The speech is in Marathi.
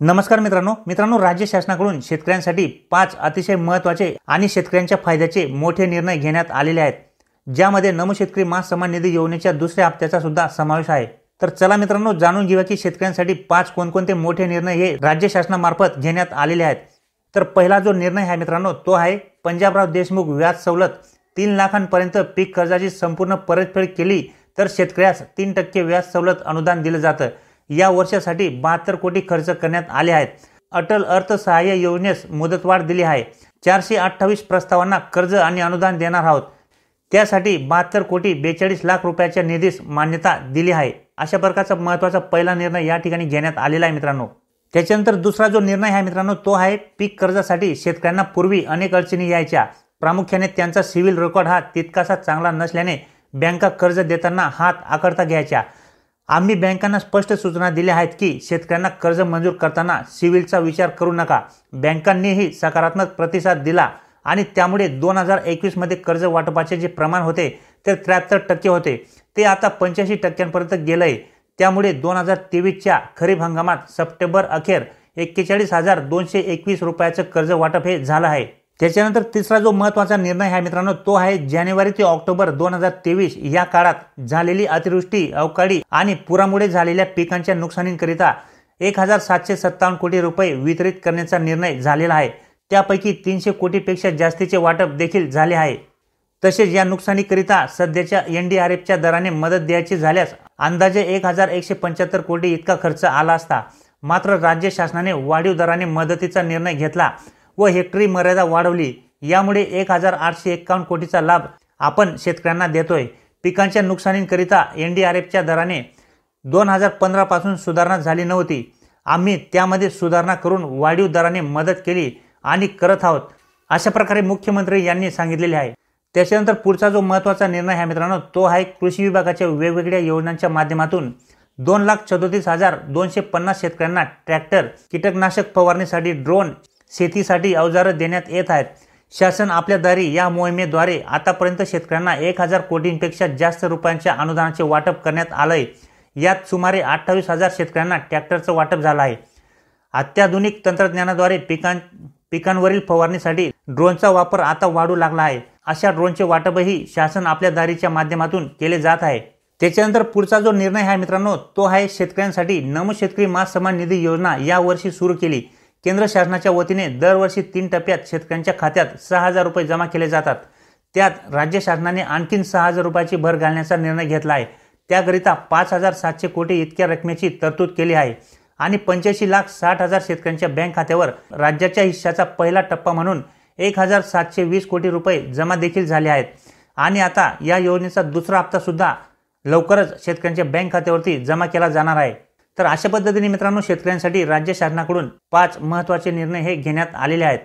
नमस्कार मित्रांनो, राज्य शासनाकडून शेतकऱ्यांसाठी 5 अतिशय महत्त्वाचे आणि शेतकऱ्यांच्या फायद्याचे मोठे निर्णय घेण्यात आलेले आहेत, ज्यामध्ये नमो शेतकरी महासन्मान निधी योजनेच्या दुसऱ्या हप्त्याचा सुद्धा समावेश आहे। तर चला मित्रांनो, जाणून घेऊया की शेतकऱ्यांसाठी 5 कोणकोणते मोठे निर्णय हे राज्य शासनामार्फत घेण्यात आलेले आहेत। तर पहिला जो निर्णय आहे मित्रांनो, तो आहे पंजाबराव देशमुख व्याज सवलत। 3 लाखांपर्यंत पीक कर्जाची संपूर्ण परतफेड केली तर शेतकऱ्यास 3% व्याज सवलत अनुदान दिले जातं। या वर्षासाठी 72 कोटी खर्च करण्यात आले आहेत। अटल अर्थसहाय्य योजनेस मुदतवाढ दिली आहे। 428 प्रस्तावांना कर्ज आणि अनुदान देणार आहोत। त्यासाठी 72 कोटी 42 लाख रुपयाच्या निधीस मान्यता दिली आहे। अशा प्रकारचा महत्त्वाचा पहिला निर्णय या ठिकाणी घेण्यात आलेला आहे मित्रांनो। त्याच्यानंतर दुसरा जो निर्णय आहे मित्रांनो, तो आहे पीक कर्जासाठी शेतकऱ्यांना पूर्वी अनेक अडचणी यायच्या। प्रामुख्याने त्यांचा सिव्हिल रेकॉर्ड हा तितकासा चांगला नसल्याने बँका कर्ज देताना हात आखडता घ्यायच्या। आम्ही बँकांना स्पष्ट सूचना दिल्या आहेत की शेतकऱ्यांना कर्ज मंजूर करताना सिव्हिलचा विचार करू नका। बँकांनीही सकारात्मक प्रतिसाद दिला आणि त्यामुळे 2021 मध्ये कर्ज वाटपाचे जे प्रमाण होते ते 73% होते, ते आता 85% गेलंय। त्यामुळे 2023च्या खरीप हंगामात सप्टेंबर अखेर 41,221 रुपयाचं कर्ज वाटप हे झालं आहे। त्याच्यानंतर तिसरा जो महत्त्वाचा निर्णय आहे मित्रांनो, तो आहे जानेवारी ते ऑक्टोबर 2023 या काळात झालेली अतिवृष्टी, अवकाळी आणि पुरामुळे झालेल्या पिकांच्या नुकसानीकरिता 1757 कोटी रुपये वितरित करण्याचा निर्णय झालेला आहे। त्यापैकी 300 कोटीपेक्षा जास्तीचे वाटप देखील झाले आहे। तसेच या नुकसानीकरिता सध्याच्या NDRFच्या दराने मदत द्यायची झाल्यास अंदाजे 1175 कोटी इतका खर्च आला असता। मात्र राज्य शासनाने वाढीव दराने मदतीचा निर्णय घेतला व हेक्टरी मर्यादा वाढवली। यामुळे 1851 कोटीचा लाभ आपण शेतकऱ्यांना देतोय। पिकांच्या नुकसानीकरिता NDRFच्या दराने 2015 पासून सुधारणा झाली नव्हती। आम्ही त्यामध्ये सुधारणा करून वाढीव दराने मदत केली आणि करत आहोत, अशा प्रकारे मुख्यमंत्री यांनी सांगितलेले आहे। त्याच्यानंतर पुढचा जो महत्त्वाचा निर्णय आहे मित्रांनो, तो आहे कृषी विभागाच्या वेगवेगळ्या योजनांच्या माध्यमातून 2,34,250 शेतकऱ्यांना ट्रॅक्टर, कीटकनाशक फवारणीसाठी ड्रोन, शेतीसाठी अवजारं देण्यात येत आहेत। शासन आपल्या दारी या मोहिमेद्वारे आतापर्यंत शेतकऱ्यांना 1000 कोटींपेक्षा जास्त रुपयांच्या अनुदानाचे वाटप करण्यात आलंय। यात सुमारे 28,000 शेतकऱ्यांना ट्रॅक्टरचं वाटप झालं आहे। अत्याधुनिक तंत्रज्ञानाद्वारे पिकांवरील फवारणीसाठी ड्रोनचा वापर आता वाढू लागला आहे। अशा ड्रोनचे वाटपही शासन आपल्या दारीच्या माध्यमातून केले जात आहे। त्याच्यानंतर पुढचा जो निर्णय आहे मित्रांनो, तो आहे शेतकऱ्यांसाठी नमो शेतकरी महासन्मान निधी योजना या वर्षी सुरू केली। केंद्र शासनाच्या वतीने दरवर्षी 3 टप्प्यात शेतकऱ्यांच्या खात्यात 6,000 रुपये जमा केले जातात। त्यात राज्य शासनाने आणखीन 6,000 रुपयाची भर घालण्याचा निर्णय घेतला आहे। त्याकरिता 5,700 कोटी इतक्या रकमेची तरतूद केली आहे आणि 85,60,000 शेतकऱ्यांच्या बँक खात्यावर राज्याच्या हिश्श्याचा पहिला टप्पा म्हणून 1,720 कोटी रुपये जमा देखील झाले आहेत। आणि आता या योजनेचा दुसरा हप्ता सुद्धा लवकरच शेतकऱ्यांच्या बँक खात्यावरती जमा केला जाणार आहे। तर अशा पद्धतीने मित्रांनो, शेतकऱ्यांसाठी राज्य शासनाकडून 5 महत्त्वाचे निर्णय हे घेण्यात आलेले आहेत।